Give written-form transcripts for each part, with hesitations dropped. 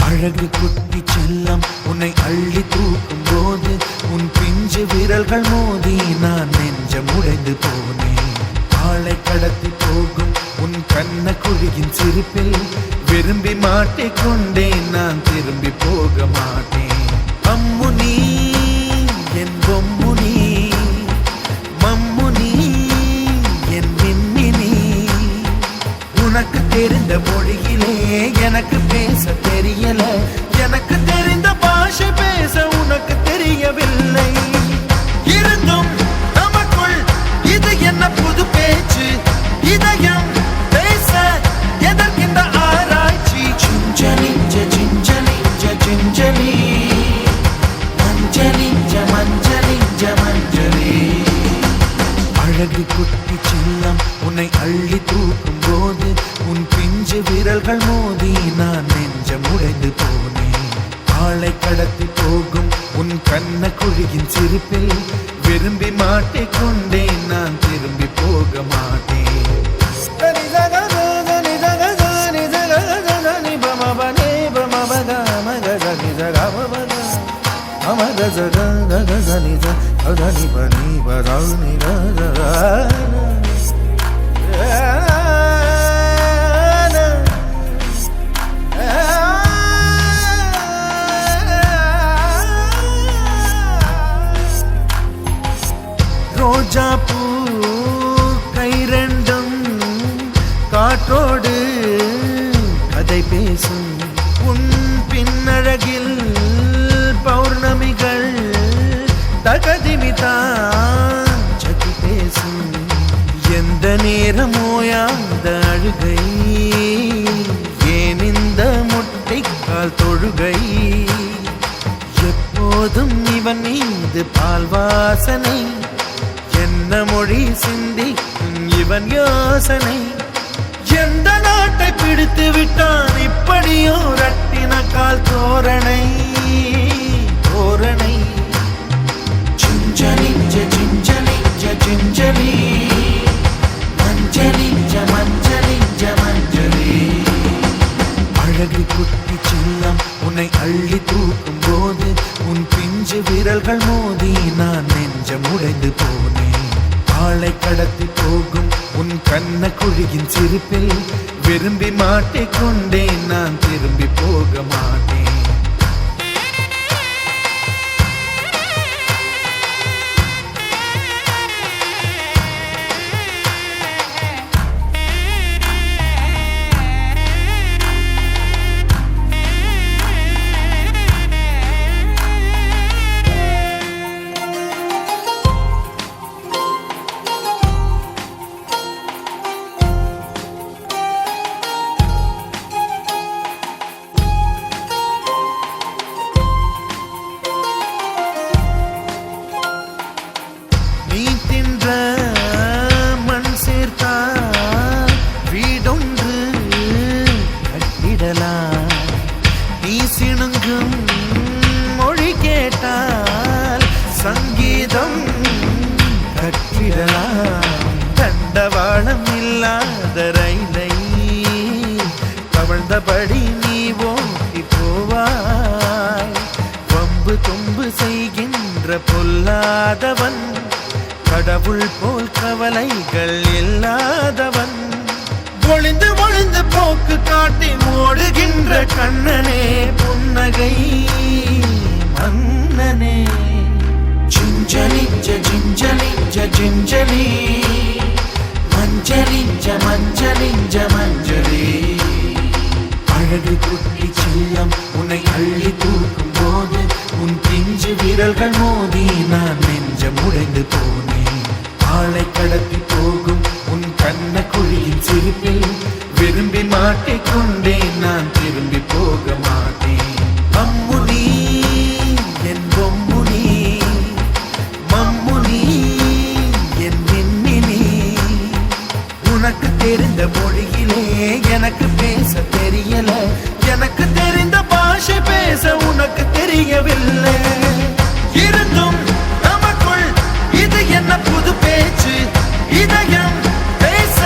அழகு குட்டி செல்லம் உன்னை அள்ளி தூக்கும் போது உன் பிஞ்சு விரல்கள் மோதி நான் நெஞ்சம் உடைந்து போனேன். ஆளை கடத்தி போகும் உன் கண்ண குழியின் சிரிப்பில் விரும்பி மாட்டிக்கொண்டேன், நான் திரும்பி போக மாட்டேன். அம்மு நீ என் பொம்மு நீ, மம்மு நீ என் மின்மினி. உனக்கு தெரிந்த மொழியிலே எனக்கு பேச தெரியல, எனக்கு தெரிந்த பாஷை பேச உனக்கு தெரியவில்லை. இருந்தும் நமக்குள் இது என்ன புது பேச்சு, இதயம் பேச எதற்கின்ற ஆராய்ச்சி. சிஞ்சலிஞ்ச சிஞ்சலிஞ்ச சிஞ்சலி, மஞ்சளிஞ்ச மஞ்சளிஞ்ச மஞ்சளி. அழகு குட்டி செல்லம் உன்னை அள்ளி தூக்கும் போது உன் பிஞ்சு விரல்கள் மோதி நான் நெஞ்சம் உடைந்து போனேன். ஆளை கடத்தி போகும் உன் கண்ண குழியின் சிரிப்பில் விரும்பி மாட்டிக்கொண்டேன், நான் திரும்பி போக மாட்டேன். ரோஜா பூ கை ரெண்டும் காற்றோடு கதை பேசும், உன் பின்னழகில் பௌர்ணமிகள் தகதிமிதான் சதி பேசும். எந்த நேரமோயாத அழுகை, ஏன் இந்த முட்டைக்கால் தொழுகை. எப்போதும் இவன் மீது பால் வாசனை, என்ன மொழி சிந்தி இவன் யோசனை. எந்த நாட்டை பிடித்து விட்டான் இப்படியோ ரட்டின கால் தோரணை தோரணை. சிஞ்சலிஞ்ச சிஞ்சலிஞ்ச சிஞ்சலி, மஞ்சளிஞ்ச மஞ்சளிஞ்ச மஞ்சளி. அழகு குட்டி செல்லம் உன்னை அள்ளி தூக்கும் போது உன் பிஞ்சு விரல்கள் மோதி நான் நெஞ்சம் உடைந்து போனேன். ஆளை கடத்தி போகும் உன் கண்ண குழியின் சிரிப்பில் விரும்பி மாட்டிக்கொண்டேன், நான் திரும்பி போக மாட்டேன். சொன்னபடி நீ ஓடி போவாய். வம்பு தும்பு செய்கின்ற பொல்லாதவன், கடவுள் போல் கவலைகள் இல்லாதவன், ஒளிந்து ஒளிந்து போக்கு காட்டி ஓடுகின்ற கண்ணனே, புன்னகை மன்னனே. ஜிஞ்சலிஞ்ச ஜிஞ்சலிஞ்ச ஜிஞ்சலி, மஞ்சளிஞ்ச மஞ்சளிஞ்ச மஞ்சளி. அழகு குட்டி செல்லம் உன்னை அள்ளி தூக்கும் போது, உன் பிஞ்சு விரல்கள் மோதி நான் நெஞ்சம் உடைந்து போனேன். ஆளை கடத்தி போகும் உன் கண்ண குழியின் சிரிப்பில் விரும்பி மாட்டிக்கொண்டேன், நான் திரும்பி போக மாட்டேன். அம்முனி என் பொம்முனி, மம்முனி என் மின்மினி. உனக்கு தெரிந்த மொழியிலே எனக்கு பேச தெரியல, எனக்கு தெரிந்த பாஷை பேச உனக்கு தெரியவில்லை. இருந்தும் நமக்குள் இது என்ன புது பேச்சு, இதயம் பேச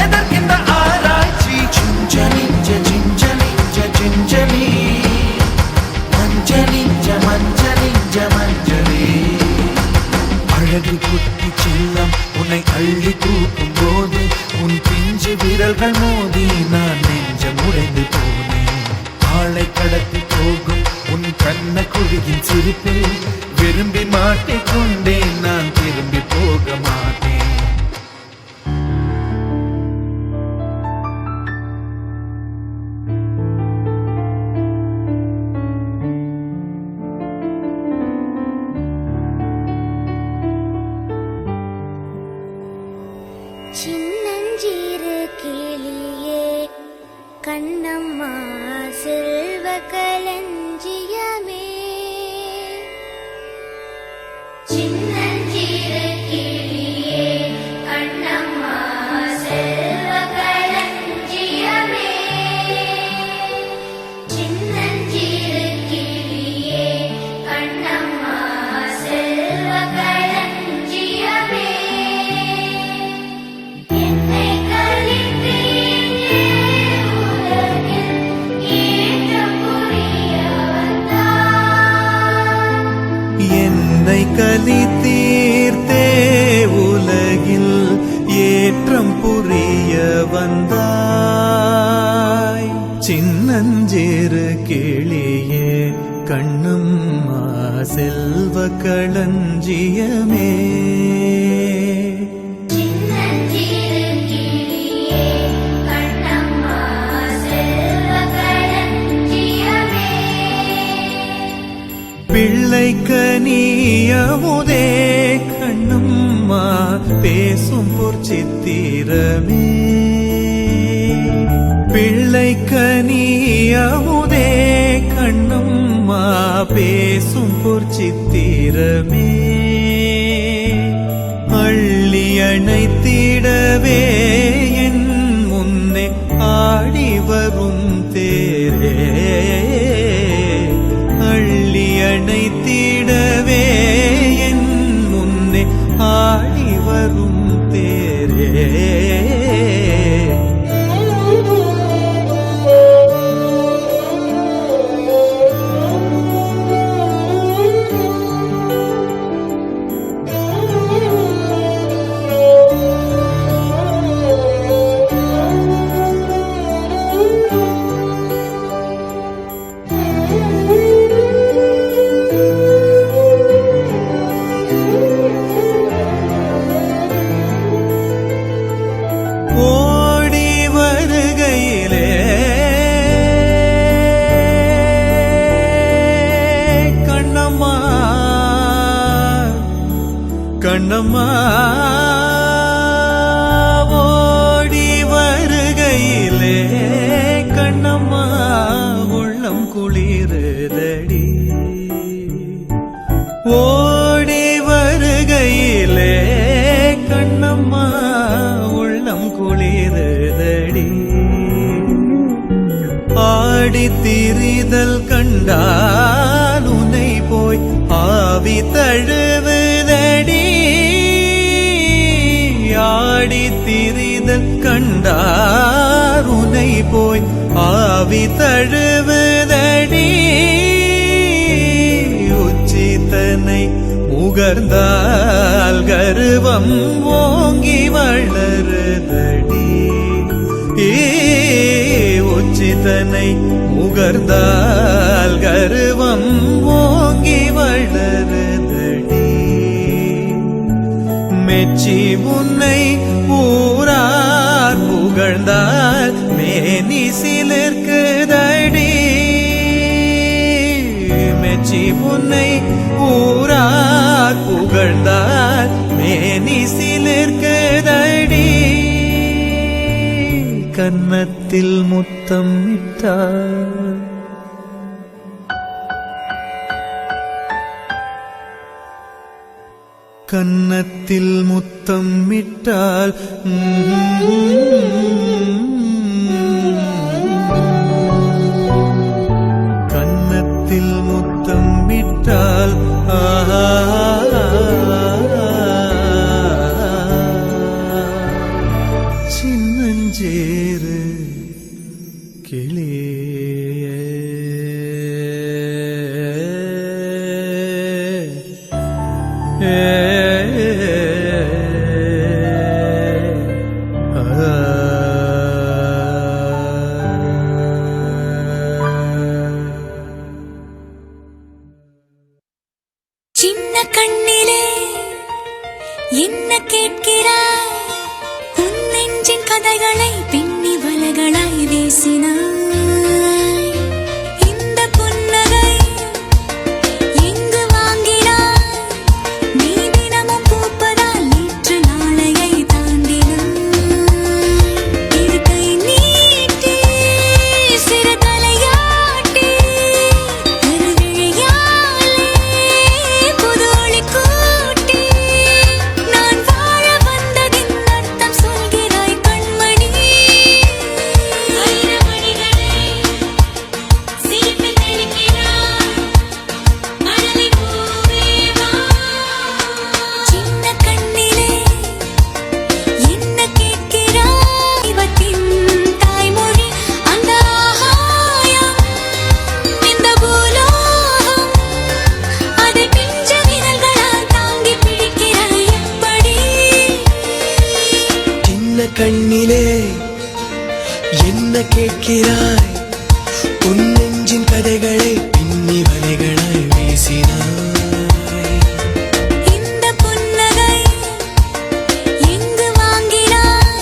எதற்கின்ற ஆராய்ச்சி. ஜிஞ்சலிஞ்ச ஜிஞ்சலிஞ்ச ஜிஞ்சலி, மஞ்சளிஞ்ச மஞ்சளிஞ்ச மஞ்சளி. அழகு குட்டி செல்லம் உன்னை அள்ளி தூக்கும் போது, உன் பிஞ்சு விரல்கள் மோதி நான் நெஞ்சம் உடைந்து போனேன். ஆளை கடத்தி போகும் உன் கண்ண குழியின் சிரிப்பில் விரும்பி மாட்டிக்கொண்டேன், நான் திரும்பி போக மாட்டேன். சின்னஞ்சிறு கிளியே கண்ணம்மா செல்வ களஞ்சியமே, சின்னஞ்சிறு கிளியே கண்ணம்மா செல்வ களஞ்சியமே, சின்னஞ்சிறு கிளியே கண்ணம்மா செல்வ களஞ்சியமே. என்னை கலித்தீர்த்தே உலகில் ஏற்றம் புரிய வந்தாய். சின்னஞ்சிறு கிளியே கண்ணம்மா செல்வ களஞ்சியமே, பிள்ளைக்கு நீயமுதே கண்ணம்மா பேசும் பொற்சித்திரமே. பிள்ளைக்கு நீயமுதே கண்ணம்மா பேசும் பொற்சித்திரமே. அள்ளி அணைத்திடவே என் முன்னே ஆடி வரும் தேரே, அள்ளி அணைத்திடவே என் முன்னே ஆடி வரும் தேரே. கண்ணம்மா ஓடி வருகையிலே, கண்ணம்மா உள்ளம் குளிருதடி. ஓடி வருகையிலே கண்ணம்மா உள்ளம் குளிருதடி. ஆடி திரிதல் கண்டால் உனை போய் ஆவி தழுவுதடி. ஆடி திரிதல் கண்டால் உனை போய் ஆவி தழுவுதடி உச்சிதனை முகர்ந்தால் கருவம் ஓங்கி வளருதடி உச்சிதனை முகர்ந்தால் கருவம் ஓங்கி வளருதடி மெச்சி முன்னை ஊரார் புகழ்ந்தால் மேனி சிலிர்க்குதடி மெச்சி முன்னை ஊரார் புகழ்ந்தால் மேனி சிலிர்க்குதடி கன்னத்தில் முத்தம் இட்டார் கன்னத்தில் முத்தம் இட்டால் கன்னத்தில் முத்தம் இட்டால் சின்னஞ்சேறு கிளியே சின்ன கண்ணிலே என்ன கேட்கிறாய் உன் நெஞ்சின் கதைகளை பின்னி வலைகளாய் வீசினாய் இந்த புன்னகை எங்கு வாங்கினாய் நீ தினமும் பூப்பதால் நேற்று நாளையை தாண்டினாய் இரு கை நீட்டி சிறு தலையாட்டி கருவிழியாலே புது ஒளி கூட்டி நான் வாழ வந்ததின் அர்த்தம் சொல்கிறாய் கண்மணி வைரமணிகளை சிரிப்பில் தெளிக்கிறாய் மழலை பூவே வா சின்ன கண்ணிலே என்ன கேட்கிறாய் இவத்தின் தாய்மொழி அந்த ஆகாயம் இந்த பூலோகம் அதை பிஞ்ச விரல்களால் தாங்கி பிடிக்கிறாய் எப்படி சின்ன கண்ணிலே என்ன கேட்கிறாய் உன் நெஞ்சின் கதைகளை பின்னி வலைகளாய் வீசினாய் இந்த புன்னகை எங்கு வாங்கினாய்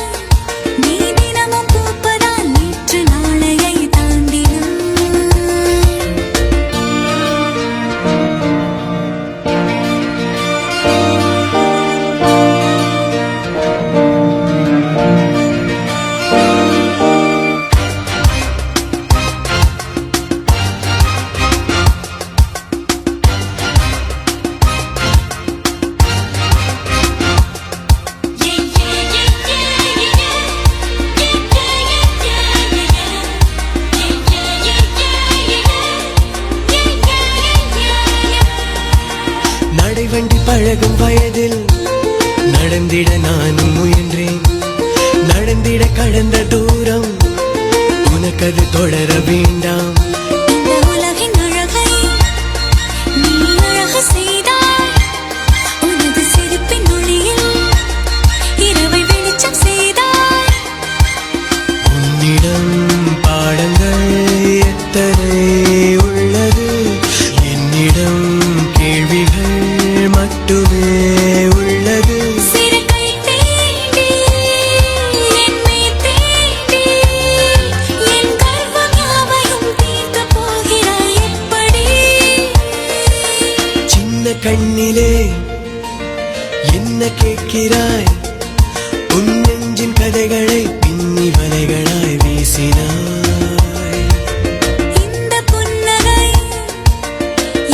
நீ தினமும் பூப்பதால் நேற்று நாளையை தாண்டினாய் நடைவண்டி பழகும் வயதில் நடந்திட நானும் முயன்றேன் நடந்திட கடந்த தூரம் உனக்கது தொடர வேண்டாம் இந்த உலகின் அழகை நீ அழகு செய்தாய் உனது சிரிப்பின் ஒளியில் இரவை வெளிச்சம் செய்தாய் உன்னிடம் பாடங்கள் எத்தனை உள்ளது என்னிடம் கேள்விகள் மட்டுமே உள்ளது சிறு கை தேடி என்னை தேடி என் கர்வம் யாவையும் தீர்த்து போகிறாய் எப்படி சின்ன கண்ணிலே என்ன கேட்கிறாய் உன் நெஞ்சின் கதைகளை பின்னி வலைகளாய் வீசினாய் இந்த புன்னகை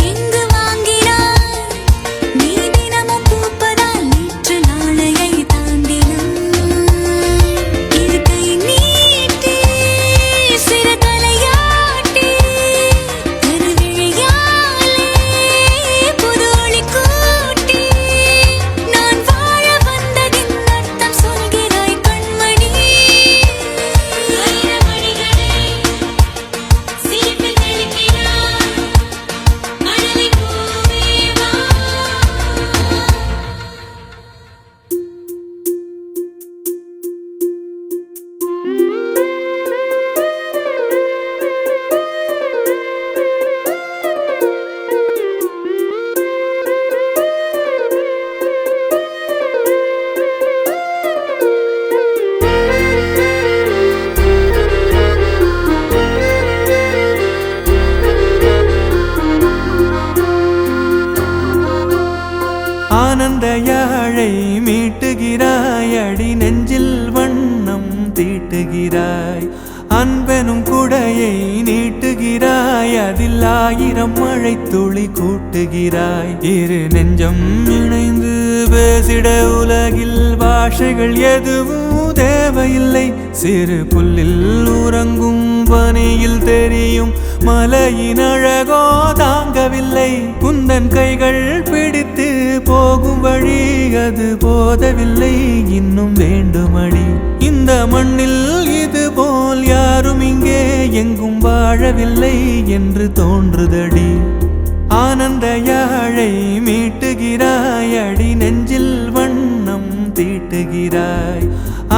எங்கு வாங்கினாய் நீ தினமும் பூப்பதால் நேற்று நாளையை தாண்டினாய் இரு கை நீட்டி சிறு தலையாட்டி கருவிழியாலே புது ஒளி கூட்டி நான் வாழ வந்ததின் அர்த்தம் சொல்கிறாய் கண்மணி தீட்டுகிறாய். அன்பெனும் குடையை நீட்டுகிறாய், அதில் 1000 மழை துளி கூட்டுகிறாய். இரு நெஞ்சம் இணைந்து பேசிட உலகில் பாஷைகள் எதுவும் தேவையில்லை. சிறு புல்லில் உறங்கும் பனியில் தெரியும் மலையின் அழகோ தாங்கவில்லை. குந்தன் கைகள் பிடித்து போகும் வழி அது போதவில்லை, இன்னும் வேண்டுமடி. இந்த மண்ணில் இது போல் யாரும் இங்கே எங்கும் வாழவில்லை என்று தோன்றுதடி. ஆனந்த யாழை மீட்டுகிறாய், அடி நெஞ்சில் வண்ணம் தீட்டுகிறாய்.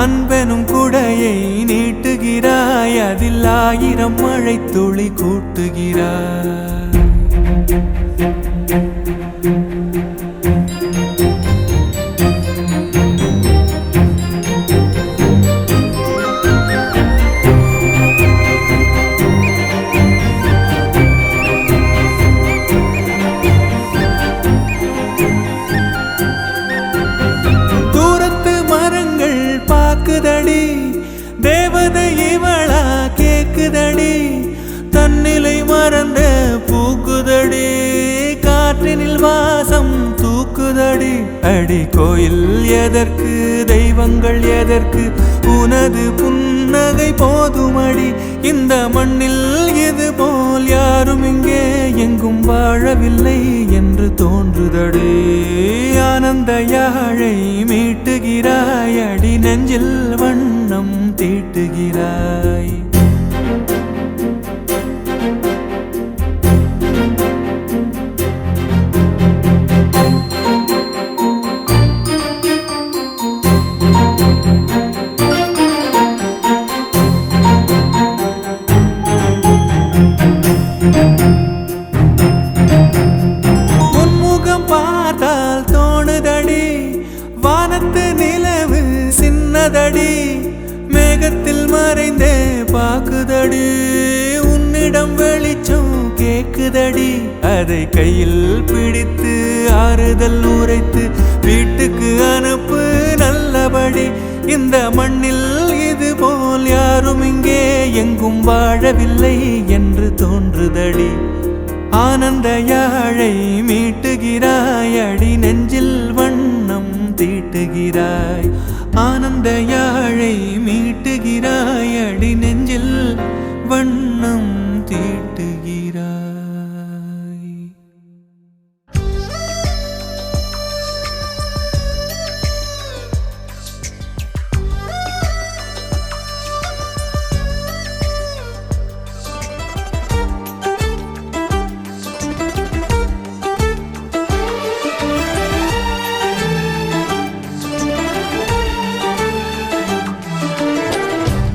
அன்பெனும் குடையை நீட்டுகிறாய், அதில் 1000 மழை துளி கூட்டுகிறாய். பாக்குதடி தேவதை இவளா கேக்குதடி, தன்னிலை மறந்த பூக்குதடி, காற்றினில் வாசம் தூக்குதடி. அடி கோயில் எதற்கு, தெய்வங்கள் எதற்கு, உனது புன்னகை போதுமடி. இந்த மண்ணில் இது போல் யாரும் இங்கே எங்கும் வாழவில்லை என்று தோன்றுதடி. ஆனந்த யாழை மீட்டுகிறாய், அடி நெஞ்சில் வண்ணம் தீட்டுகிறாய். பார்த்தால் தோணுதடி, வானத்து நிலவு சின்னதடி, மேகத்தில் மறைந்தே பாக்குதடி. உன்னிடம் வெளிச்சம் கேக்குதடி, அதை கையில் பிடித்து ஆறுதல் உரைத்து வீட்டுக்கு அனுப்பு நல்லபடி. இந்த மண்ணில் இது போல் யாரும் இங்கே எங்கும் வாழவில்லை என்று தோன்றுதடி. ஆனந்த யாழை மீட்டுகிறாய், அடி நெஞ்சில் வண்ணம் தீட்டுகிறாய். ஆனந்த யாழை மீட்டுகிறாய், அடி நெஞ்சில் வண்ணம் தீட்டுகிறாய்.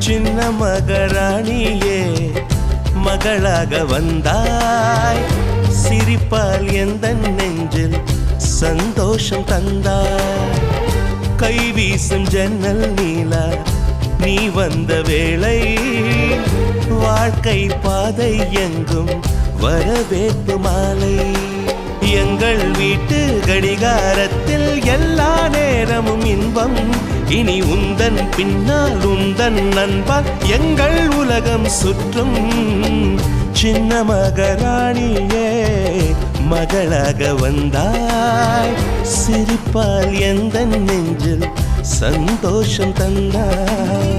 சின்ன மகராணியே மகளாக வந்தாய், சிரிப்பால் எந்தன் நெஞ்சில் சந்தோஷம் தந்தாய். கை வீசும் ஜன்னல் நீலா நீ வந்த வேளை, வாழ்க்கை பாதை எங்கும் வரவேற்பு மாலை. எங்கள் வீட்டு கடிகாரத்தில் எல்லா நேரமும் இன்பம், இனி உந்தன் பின்னால் உந்தன் நண்பால் எங்கள் உலகம் சுற்றும். சின்ன மகராணியே மகளாக வந்தாய், சிரிப்பால் எந்தன் நெஞ்சில் சந்தோஷம் தந்தாய்.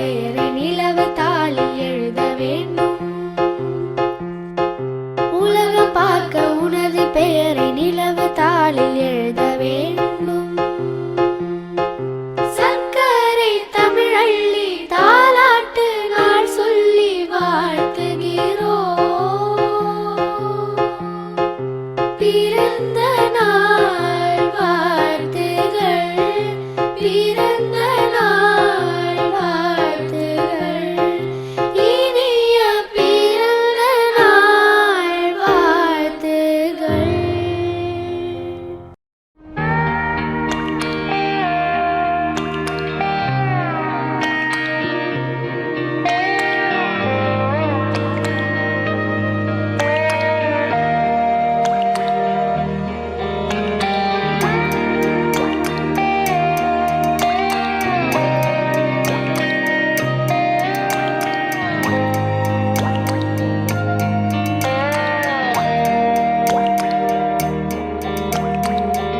பெயரை நிலவு தாளில் எழுத வேண்டும். உலகம் பார்க்க உனது பெயரை நிலவு தாளில் எழுத வேண்டும். சர்க்கரை தமிழள்ளி தாலாட்டு நாள் சொல்லி வாழ்த்துகிறோம். பிறந்த நாள் வாழ்த்துகள், பிறந்த நாள் வாழ்த்துகள், இனிய பிறந்த நாள் வாழ்த்துகள்.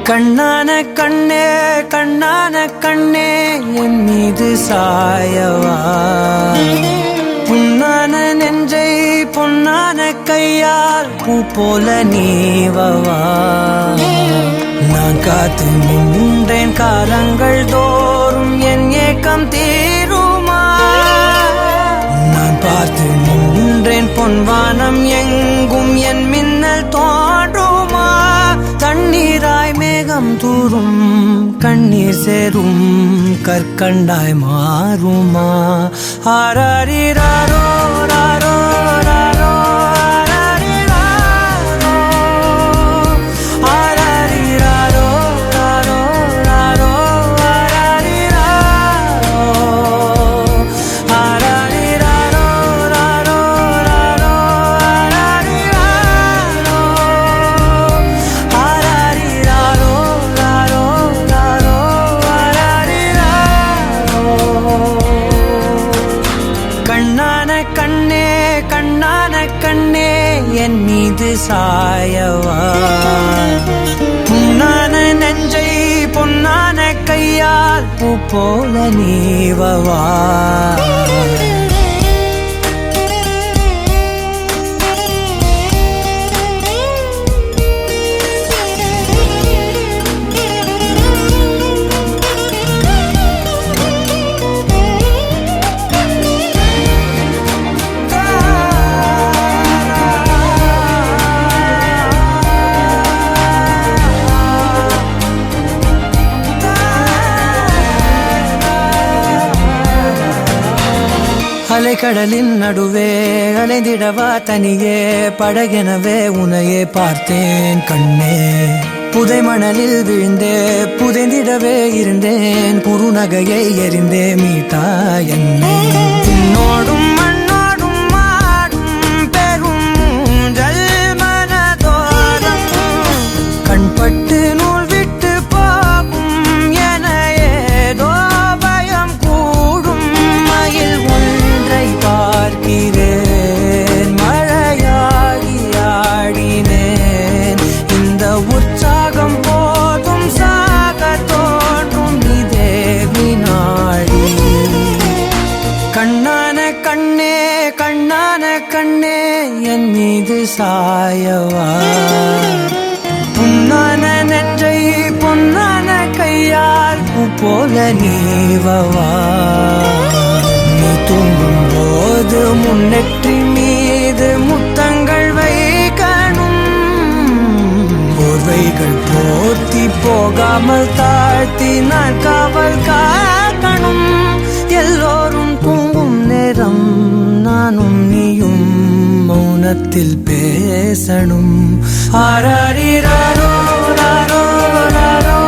கண்ணான கண்ணே கண்ணான கண்ணே என் மீது சாயவா, புண்ணான நெஞ்சை பொன்னான கையால் பூ போல நீவவா. நான் காத்து நின்றேன் காலங்கள் தோறும் என் ஏக்கம் தீருமா. நான் பார்த்து நின்றேன் பொன்வானம் எங்கும் என் மின்னல் தோன்றுமா. தண்ணீராய் மேகம் தூரும் கண்ணீர் சேரும் கற்கண்டாய் மாறுமா. ஆராரிராரோ ராரோ ராரோ ஆராரிராரோ ராரோ ராரோ ஆராரிராரோ ராரோ ராரோ கண்ணான கண்ணே கண்ணான கண்ணே என் மீது சாயவா, புண்ணான நெஞ்சை பொன்னான கையால் பூ போல நீவவா. அலைக்கடலின் நடுவே அலைந்திடவா தனியே படகெனவே உனையே பார்த்தேன் கண்ணே. புதை மணலில் விழுந்தே புதைந்திடவே இருந்தேன், குறுநகையை எறிந்தே மீட்டா என்னை. உன்னோடும் மண்ணோடும் மாடும் பெரும் ஊஞ்சல் மனதோரம் கண்பட்டு நூல் விட்டு போகும் என ஏதோ பயம் கூடும். மயில் ஒன்றை பார்க்கிறேன் மழையாகி ஆடினேன். இந்த உற்சாகம் போதும் சாக தோன்றும் இதே வினாடி. கண்ணான கண்ணே கண்ணான கண்ணே என் மீது சாயவா, புண்ணான நெஞ்சை பொன்னான கையால் பூ போல நீவவா. நீ தூங்கும் போது முன்னெற்றி மீது முத்தங்கள் வைக்கணும், போர்வைகள் போர்த்தி போகாமல் தாழ்த்தி நான் காவல் காக்கணும். எல்லோரும் தூங்கும் நேரம் நானும் நீயும் மௌனத்தில் பேசணும். ஆராரிராரோ ராரோ ராரோ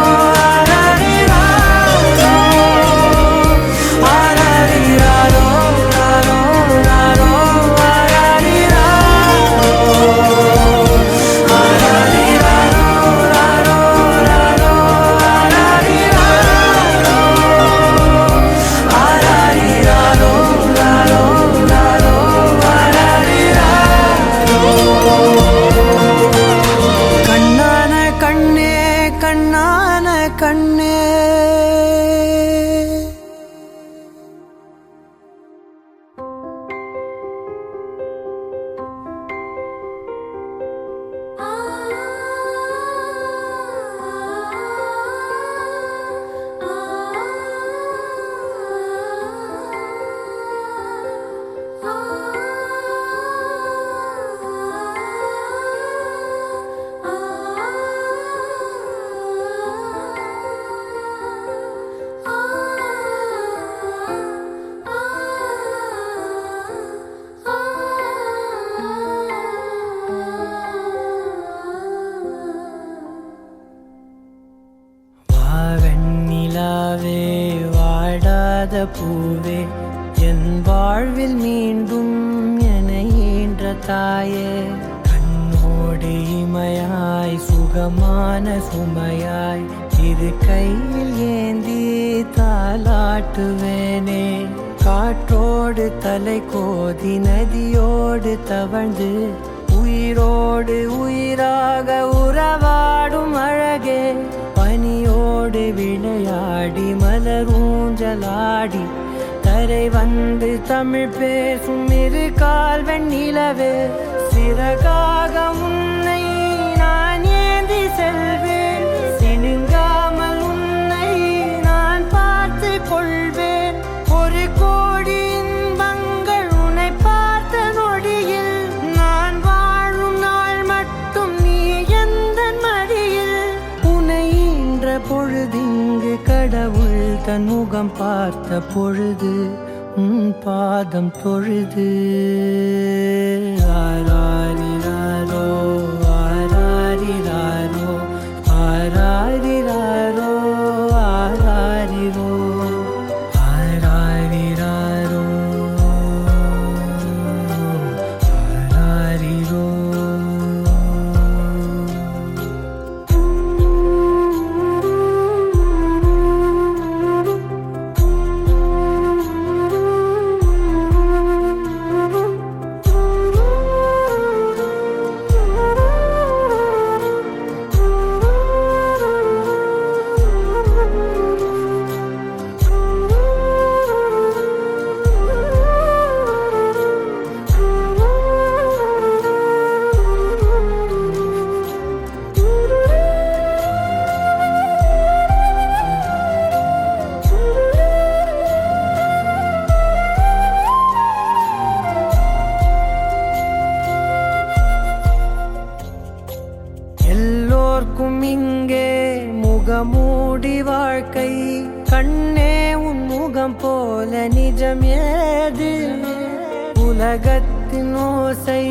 கண்ணான பூவே என் வாழ்வில் மீண்டும் என ஈன்ற தாயே கண்ணோடு இமையாய் சுகமான சுமையாய் இரு கையில் ஏந்தி தாலாட்டுவேனே காற்றோடு தலை கோதி நதியோடு தவழ்ந்து உயிரோடு உயிராக உறவாடும் அழகே பனியோடு விளையாடி மலரூஞ்சலாடி கரை வந்து தமிழ் பேசும் இரு கால் வெண்ணிலவே சிறகாக உன்னை நான் ஏந்தி செல்வேன் சினுங்காமல் உன்னை நான் பார்த்து கொள்வேன் ஒரு கோடி இன்பங்கள் உன்னை பார்த்த நொடியில் நான் வாழும் நாள் மட்டும் நீ எந்த மடியில் உன்னை ஈன்ற பொழுதிங்கு கடவுள் தன் முகம் பார்த்த பொழுது உன் பாதம் தொழுது ஆராரிராரோ ஆராரிராரோ ஆராரிராரோ ஆராரிரோ ஆராரிராரோ ஆராரிரோ எல்லோர்க்கும் இங்கே முகமூடி வாழ்க்கை கண்ணே உன் முகம் போல நிஜம் ஏது உலகத்தின் ஓசை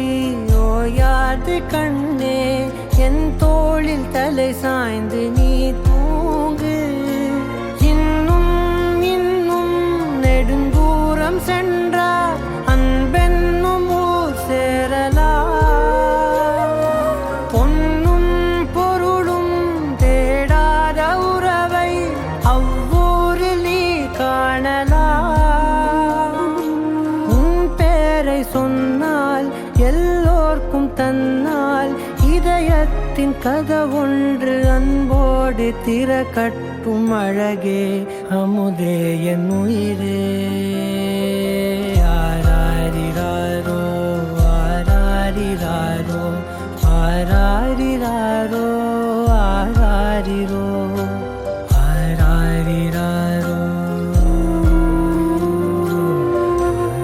ஓயாது கண்ணே என் தோளில் தலை சாய்ந்து நீ தூங்கு இன்னும் இன்னும் நெடுந்தூரம் சென்றார் அன்பென்னும் ஊர் சேரலாம் பொன்னும் பொருளும் தேடாத உறவை அவ்வூரில் நீ காணலாம் உன் பேரை சொன்னால் எல்லோர்க்கும் தன்னால் இதயத்தின் கதவொன்று அன்போடு திறக்கட்டும் அழகே அமுதே என் உயிரே ஆராரிராரோ ஆராரிராரோ ஆராரிராரோ ஆராரிரோ ஆராரிராரோ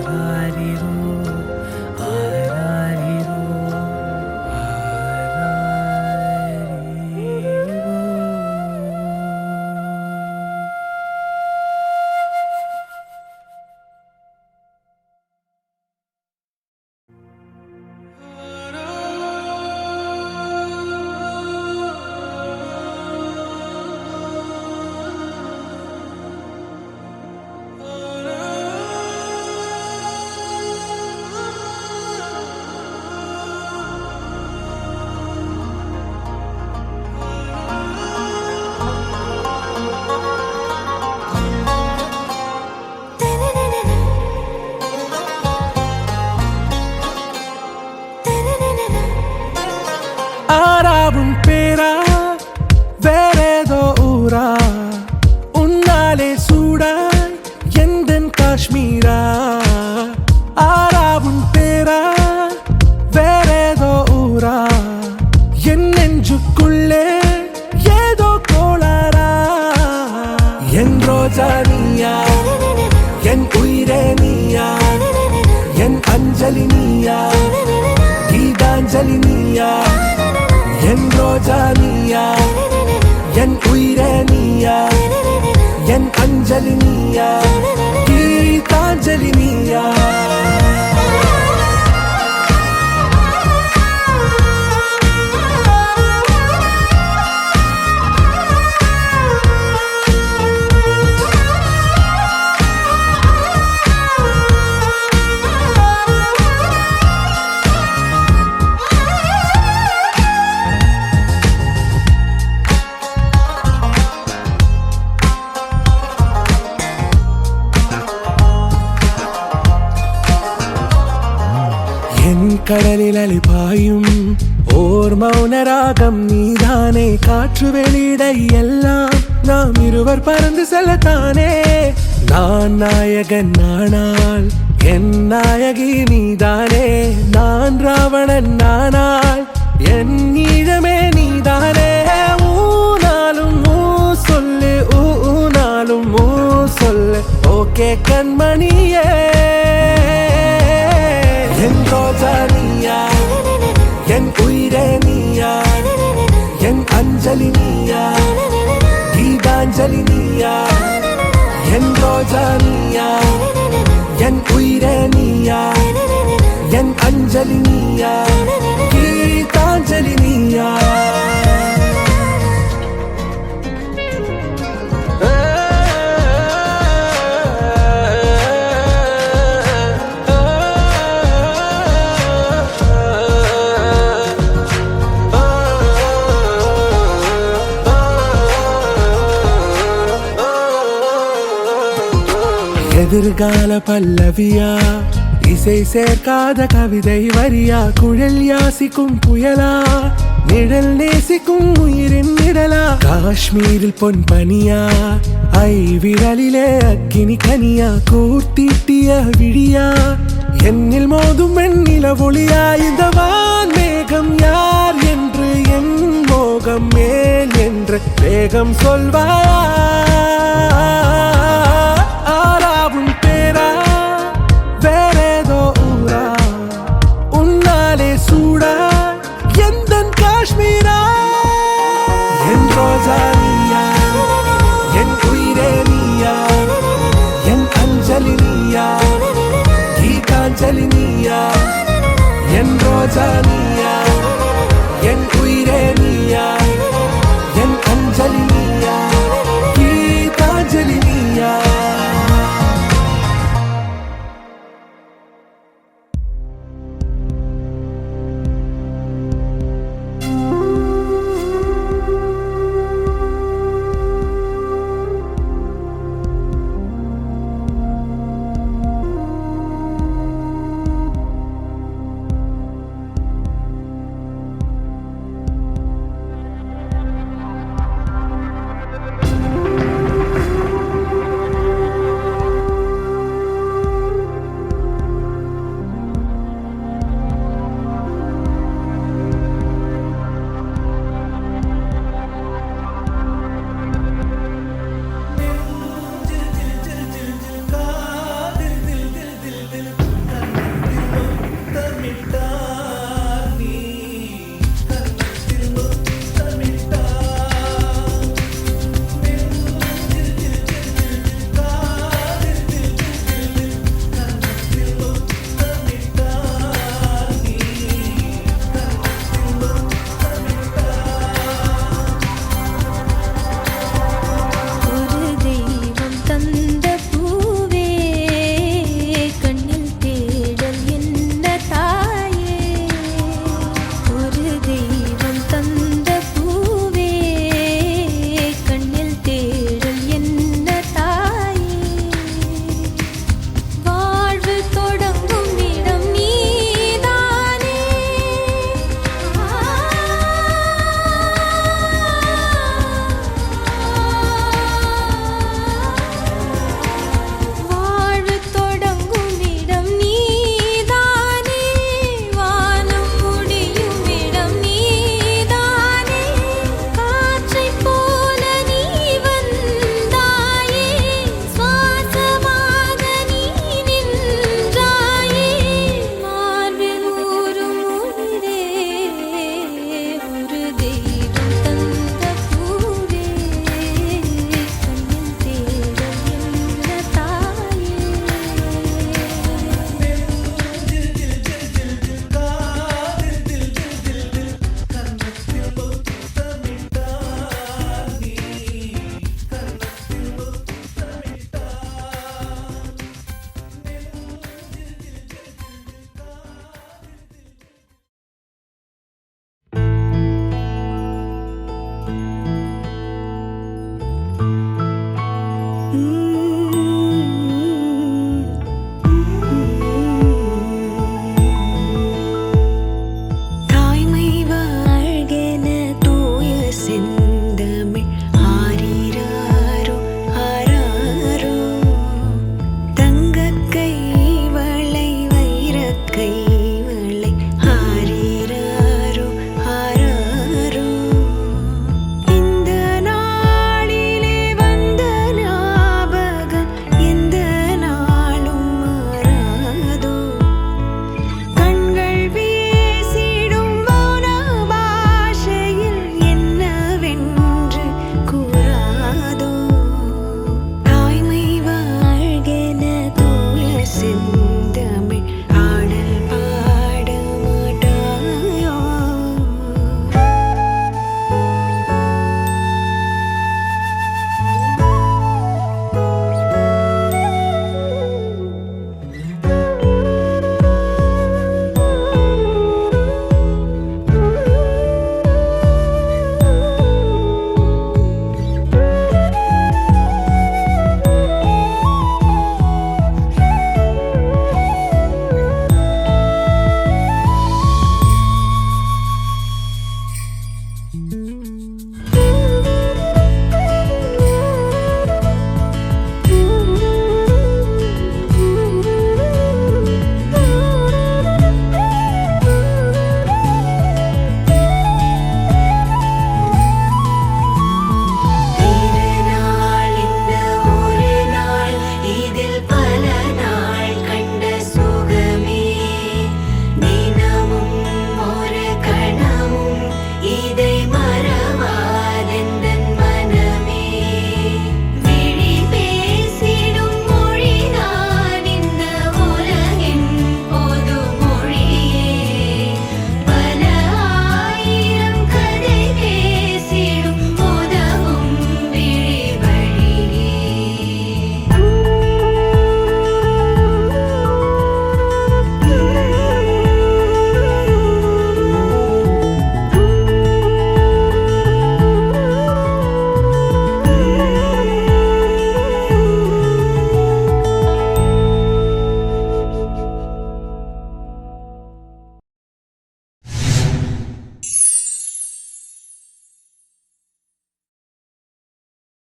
ஆராரிரோ ஆராரிரோ ஆராரிரோ ஆறாவும் பேரா வேறேதோ ஊரா உன்னாலே சூடாய் எந்தன் காஷ்மீரா ஆறாவும் பேரா வேறேதோ ஊரா என் நெஞ்சுக்குள்ளே ஏதோ கோளாரா என் ரோஜா நீயா என் உயிரே நீயா என் அஞ்சலி நீயா கீதாஞ்சலி நீயா என் ரோஜா நீயா என் உயிரே நீயா என் அஞ்சலி நீயா கீதாஞ்சலி நீயா கடலில் அலிபாயும் ஓர் மௌன ராகம் நீதானே. காற்று வெளியிட எல்லாம் நாம் இருவர் பறந்து செல்லத்தானே. நான் நாயகன் நானால் என் நாயகி நீதானே. நான் ராவணன் நானால் என் ஈழமே நீதானே. ஊனாலும் ஊ சொல்லு, ஊனாலும் ஊ சொல்லு, ஓகே கண்மணியே. என் ரோஜா நீயா, என் உயிரே நீயா, என் அஞ்சலி நீயா, கீதாஞ்சலி நீயா. என் ரோஜா நீயா, என் உயிரே நீயா, என் அஞ்சலி நீயா, கீதாஞ்சலி நீயா. எதிர்கால பல்லவியா, இசை சேர்க்காத கவிதை வரியா, குழல் யாசிக்கும் புயலா, நிழல் நேசிக்கும் உயிரின் நிழலா. காஷ்மீரில் பொன் பனியா, ஐ விரலிலே அக்கினி கனியா, கூர்த்தீட்டிய விழியா, என்னில் மோதும் வெண்ணில ஒளியா. இந்த வான் மேகம் யார் என்று, என் மோகம் மேல் என்று வேகம் சொல்வாயா.